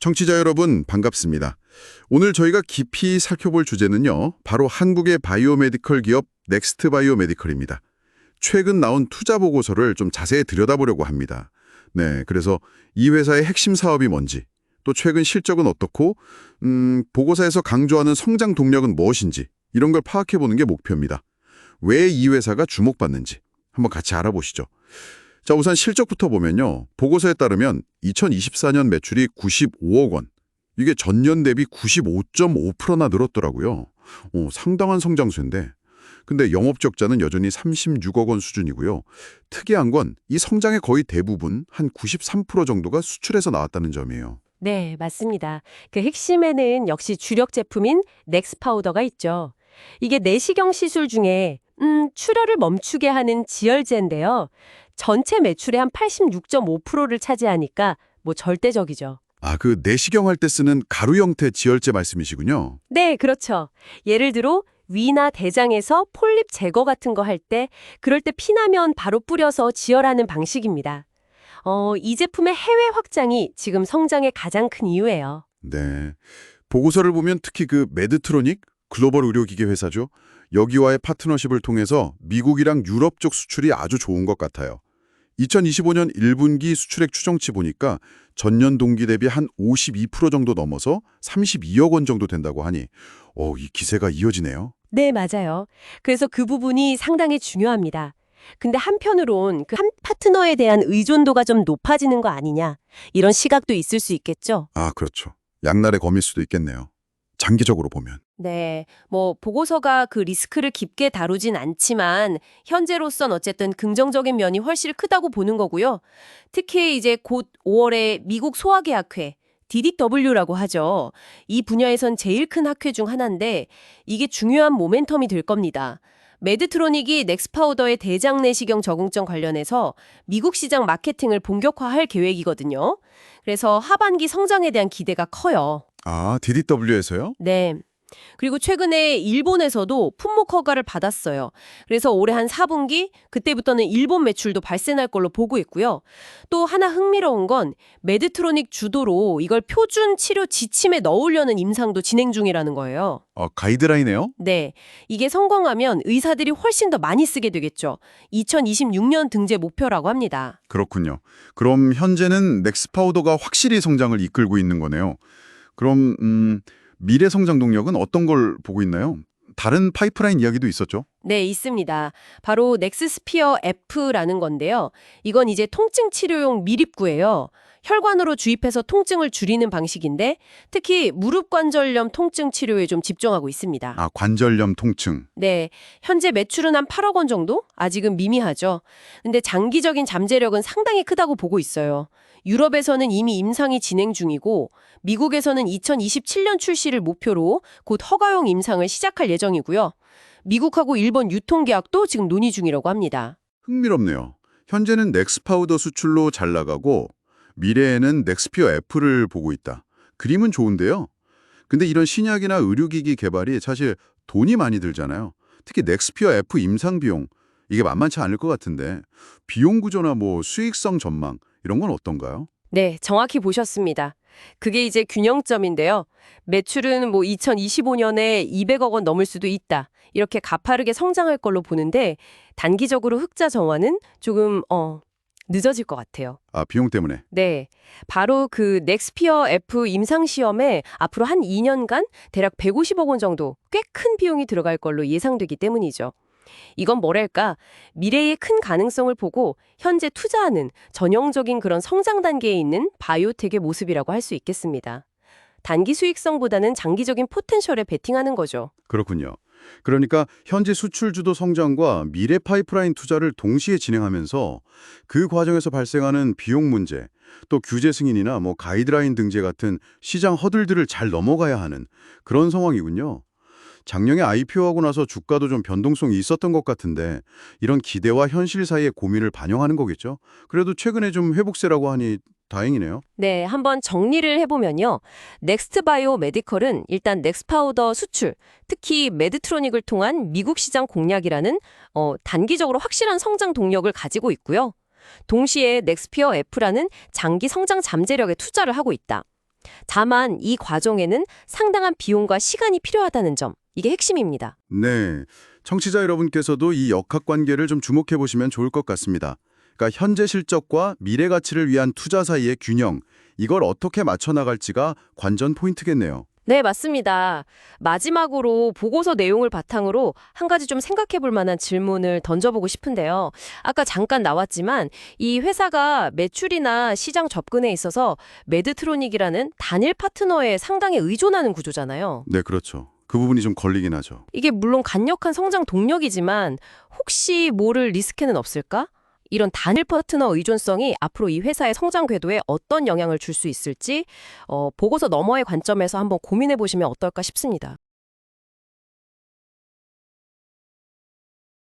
청취자 여러분 반갑습니다. 오늘 저희가 깊이 살펴볼 주제는요. 바로 한국의 바이오메디컬 기업 넥스트 바이오메디컬입니다. 최근 나온 투자 보고서를 좀 자세히 들여다보려고 합니다. 네, 그래서 이 회사의 핵심 사업이 뭔지, 또 최근 실적은 어떻고, 보고서에서 강조하는 성장 동력은 무엇인지 이런 걸 파악해보는 게 목표입니다. 왜 이 회사가 주목받는지 한번 같이 알아보시죠. 자, 우선 실적부터 보면요. 보고서에 따르면 2024년 매출이 95억 원. 이게 전년 대비 95.5%나 늘었더라고요. 상당한 성장세인데. 근데 영업적자는 여전히 36억 원 수준이고요. 특이한 건 이 성장의 거의 대부분 한 93% 정도가 수출에서 나왔다는 점이에요. 네, 맞습니다. 그 핵심에는 역시 주력 제품인 넥스파우더가 있죠. 이게 내시경 시술 중에 출혈을 멈추게 하는 지혈제인데요. 전체 매출의 한 86.5%를 차지하니까 뭐 절대적이죠. 아, 그 내시경 할 때 쓰는 가루 형태 지혈제 말씀이시군요. 네, 그렇죠. 예를 들어 위나 대장에서 폴립 제거 같은 거 할 때 그럴 때 피나면 바로 뿌려서 지혈하는 방식입니다. 이 제품의 해외 확장이 지금 성장의 가장 큰 이유예요. 네. 보고서를 보면 특히 그 메드트로닉 글로벌 의료기기 회사죠. 여기와의 파트너십을 통해서 미국이랑 유럽 쪽 수출이 아주 좋은 것 같아요. 2025년 1분기 수출액 추정치 보니까 전년 동기 대비 한 52% 정도 넘어서 32억 원 정도 된다고 하니 이 기세가 이어지네요. 네, 맞아요. 그래서 그 부분이 상당히 중요합니다. 근데 한편으론 그 한 파트너에 대한 의존도가 좀 높아지는 거 아니냐, 이런 시각도 있을 수 있겠죠. 아, 그렇죠. 양날의 검일 수도 있겠네요. 장기적으로 보면. 네, 뭐 보고서가 그 리스크를 깊게 다루진 않지만 현재로선 어쨌든 긍정적인 면이 훨씬 크다고 보는 거고요. 특히 이제 곧 5월에 미국 소화계약회 DDW라고 하죠. 이 분야에선 제일 큰 학회 중 하나인데 이게 중요한 모멘텀이 될 겁니다. 메드트로닉이 넥스파우더의 대장 내시경 적응증 관련해서 미국 시장 마케팅을 본격화할 계획이거든요. 그래서 하반기 성장에 대한 기대가 커요. 아, DDW에서요? 네. 그리고 최근에 일본에서도 품목 허가를 받았어요. 그래서 올해 한 4분기 그때부터는 일본 매출도 발생할 걸로 보고 있고요. 또 하나 흥미로운 건 메드트로닉 주도로 이걸 표준 치료 지침에 넣으려는 임상도 진행 중이라는 거예요. 가이드라인이에요? 네. 이게 성공하면 의사들이 훨씬 더 많이 쓰게 되겠죠. 2026년 등재 목표라고 합니다. 그렇군요. 그럼 현재는 넥스파우더가 확실히 성장을 이끌고 있는 거네요. 그럼 미래 성장 동력은 어떤 걸 보고 있나요? 다른 파이프라인 이야기도 있었죠? 네, 있습니다. 바로 넥스스피어 F라는 건데요. 이건 이제 통증 치료용 미립구예요. 혈관으로 주입해서 통증을 줄이는 방식인데 특히 무릎 관절염 통증 치료에 좀 집중하고 있습니다. 아, 관절염 통증. 네, 현재 매출은 한 8억 원 정도? 아직은 미미하죠. 근데 장기적인 잠재력은 상당히 크다고 보고 있어요. 유럽에서는 이미 임상이 진행 중이고 미국에서는 2027년 출시를 목표로 곧 허가용 임상을 시작할 예정이고요. 미국하고 일본 유통계약도 지금 논의 중이라고 합니다. 흥미롭네요. 현재는 넥스파우더 수출로 잘 나가고 미래에는 넥스피어 F를 보고 있다. 그림은 좋은데요. 근데 이런 신약이나 의료기기 개발이 사실 돈이 많이 들잖아요. 특히 넥스피어 F 임상 비용, 이게 만만치 않을 것 같은데 비용 구조나 뭐 수익성 전망 이런 건 어떤가요? 네, 정확히 보셨습니다. 그게 이제 균형점인데요. 매출은 뭐 2025년에 200억 원 넘을 수도 있다. 이렇게 가파르게 성장할 걸로 보는데 단기적으로 흑자 정화는 조금 늦어질 것 같아요. 아, 비용 때문에. 네, 바로 그 넥스피어 F 임상 시험에 앞으로 한 2년간 대략 150억 원 정도 꽤 큰 비용이 들어갈 걸로 예상되기 때문이죠. 이건 뭐랄까, 미래의 큰 가능성을 보고 현재 투자하는 전형적인 그런 성장 단계에 있는 바이오텍의 모습이라고 할 수 있겠습니다. 단기 수익성보다는 장기적인 포텐셜에 베팅하는 거죠. 그렇군요. 그러니까 현재 수출 주도 성장과 미래 파이프라인 투자를 동시에 진행하면서 그 과정에서 발생하는 비용 문제, 또 규제 승인이나 뭐 가이드라인 등재 같은 시장 허들들을 잘 넘어가야 하는 그런 상황이군요. 작년에 IPO하고 나서 주가도 좀 변동성이 있었던 것 같은데 이런 기대와 현실 사이의 고민을 반영하는 거겠죠? 그래도 최근에 좀 회복세라고 하니 다행이네요. 네, 한번 정리를 해보면요. 넥스트바이오 메디컬은 일단 넥스파우더 수출, 특히 메드트로닉을 통한 미국 시장 공략이라는 단기적으로 확실한 성장 동력을 가지고 있고요. 동시에 넥스피어 F라는 장기 성장 잠재력에 투자를 하고 있다. 다만 이 과정에는 상당한 비용과 시간이 필요하다는 점, 이게 핵심입니다. 네, 청취자 여러분께서도 이 역학관계를 좀 주목해 보시면 좋을 것 같습니다. 그러니까 현재 실적과 미래 가치를 위한 투자 사이의 균형, 이걸 어떻게 맞춰 나갈지가 관전 포인트겠네요. 네, 맞습니다. 마지막으로 보고서 내용을 바탕으로 한 가지 좀 생각해 볼 만한 질문을 던져보고 싶은데요. 아까 잠깐 나왔지만 이 회사가 매출이나 시장 접근에 있어서 매드트로닉이라는 단일 파트너에 상당히 의존하는 구조잖아요. 네, 그렇죠. 그 부분이 좀 걸리긴 하죠. 이게 물론 강력한 성장 동력이지만 혹시 모를 리스크는 없을까? 이런 단일 파트너 의존성이 앞으로 이 회사의 성장 궤도에 어떤 영향을 줄 수 있을지 보고서 너머의 관점에서 한번 고민해 보시면 어떨까 싶습니다.